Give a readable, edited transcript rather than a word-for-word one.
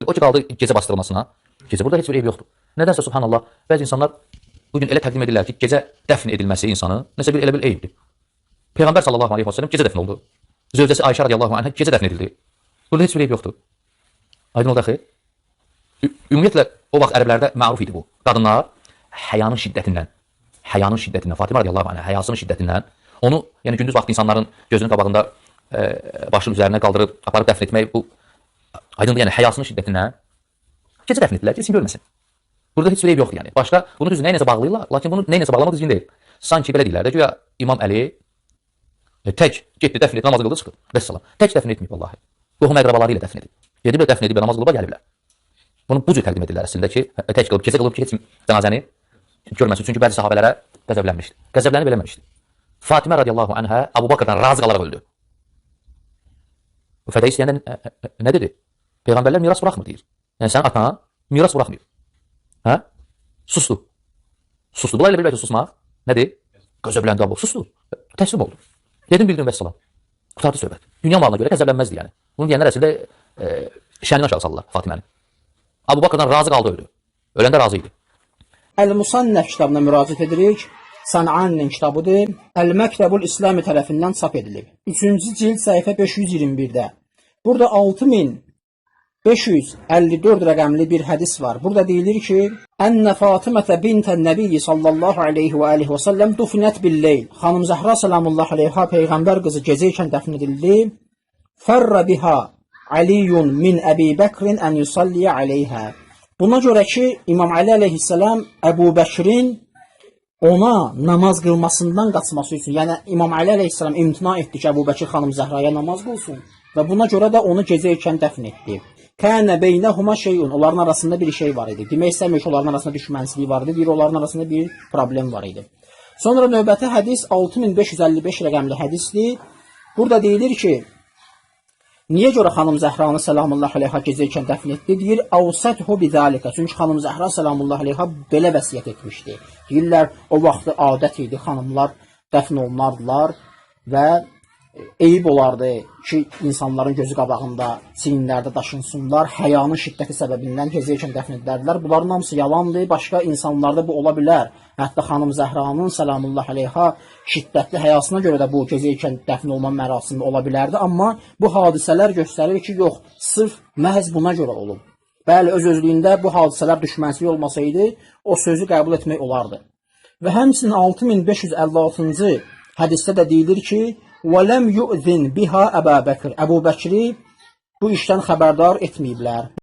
O ki qaldı gecə bastırılmasına. Gecə burada heç bir eyb yoxdur. Nədənsə subhanallah, bəzi insanlar bugün elə təqdim edirlər ki, gecə dəfn edilməsi insanı nəsə bir elə bir eyibdir. Peyğəmbər sallallahu aleyhi və səlləm gecə dəfn oldu. Zövcəsi Ayşə radiyallahu anhə gecə dəfn edildi. Burada heç bir eyib yoxdur. Aydın oldu axı. Ümumiyyətlə o vaxt ərəblərdə məruf idi bu. Qadınlar həyanın şiddətindən, Fatimə radiyallahu anhə həyasının şiddətindən onu, yəni gündüz vaxtı insanların gözünün qabağında başın üzərinə qaldırıb aparıb dəfn etmək bu aydındır, yəni həyasının şiddətindən gecə dəfn etdilər ki, heç kim görməsin. Burada heç bir eyib yoxdur yəni. Başqa bunu düzü nəyinəsə bağlayırlar, lakin bunu nəyinəsə bağlamaq düzgün deyil. Sanki belə deyirlər də güya İmam Əli tək getdi dəfn etdi, namaz qıldı çıxdı. Vəssalam. Tək dəfn etməyib vallahi. Qohum əqrabaları ilə dəfn edib. Gedib dəfn edib namaz qılıba gəliblər. Bunu bu cür təqdim edirlər əslində ki, tək qılıb, gecə qılıb ki, heç kim cənazəni görməsin. Çünki bəzi sahabələrə qəzəblənmişdi. Qəzəblənib eləməmişdi. Fatimə radiyallahu anhə Əbu Bakrdan razı qalaraq öldü. Bu fədə istəyəndə nə dedi? Peyğəmbərlər miras buraxmır deyir. Yəni sənin atan miras buraxmıyor. Hə? Sustu. Sustu. Bunlar elə bilmək ki, susmaq nədir? Qəzəbləndi Əbu. Sustu. Təslim oldu. Dedim bildim vəssalam. Qutardı söhbət. Dünya malına görə qəzəblənməzdi yəni. Bunu deyənlər əslində şənini aşağı salırlar Fatiməni. Əbu Bakrdan razı qaldı öldü. Öləndə razı idi. Əl-Musannəf kitabına müraciət edirik. San'aninin kitabıdır. Əl-Məktəbul İslami tərəfindən çap edilib. 3-cü cild səhifə 521-də. Burada 6554 rəqəmli bir hədis var. Burada deyilir ki, Ənnə Fatimətə bintən Nəbiyyi sallallahu aleyhi və aleyhi və səlləm dufinət billeyl. Xanım Zəhra sallallahu aleyha Peyğəmbər qızı gecə ikən dəfn edildi. Fərrə biha Aliyun min Əbi Bəkrin ən yusalliyə aleyhə. Buna görə ki, İmam Ali aleyhisselam Əbu Bəkrin ona namaz qılmasından qaçması üçün, yəni İmam Ali aleyhisselam imtina etdi ki, Əbu Bəkir xanım Zəhraya namaz qılsın və buna görə də onu gecə ikən dəfn etdi. Kənə beynəhuma şeyun, onların arasında bir şey var idi. Demək istəmir ki, onların arasında düşmənsizlik var idi, bir onların arasında bir problem var idi. Sonra növbəti hədis 6555 rəqəmli hədisdir. Burada deyilir ki, niyə görə xanım Zəhranı səlamullah aleyha gecə ikən dəfn etdi? Deyir, avsəthu bizalikə. Çünki xanım Zəhra səlamullah aleyha belə vəsiyyət etmişdi. Deyirlər, o vaxtı adət idi, xanımlar dəfn olunardılar və eyib olardı ki, insanların gözü qabağında çiyinlərdə daşınsınlar, həyanın şiddəti səbəbindən gecə ikən dəfn edilərdilər. Bunların hamısı yalandır, başqa insanlarda bu ola bilər. Hətta xanım Zəhranın səlamullah aleyha şiddətli həyasına görə də bu gecə ikən dəfn olma mərasimi ola bilərdi. Amma bu hadisələr göstərir ki, yox, sırf məhz buna görə olub. Bəli, öz-özlüyündə bu hadisələr düşmənsizlik olmasaydı, o sözü qəbul etmək olardı. Və həmçinin 6556-cı hədisdə də deyilir ki, وَلَمْ يُؤْذِنْ بِهَا Əbə Bəkir. Əbu Bəkri bu işdən xəbərdar etməyiblər.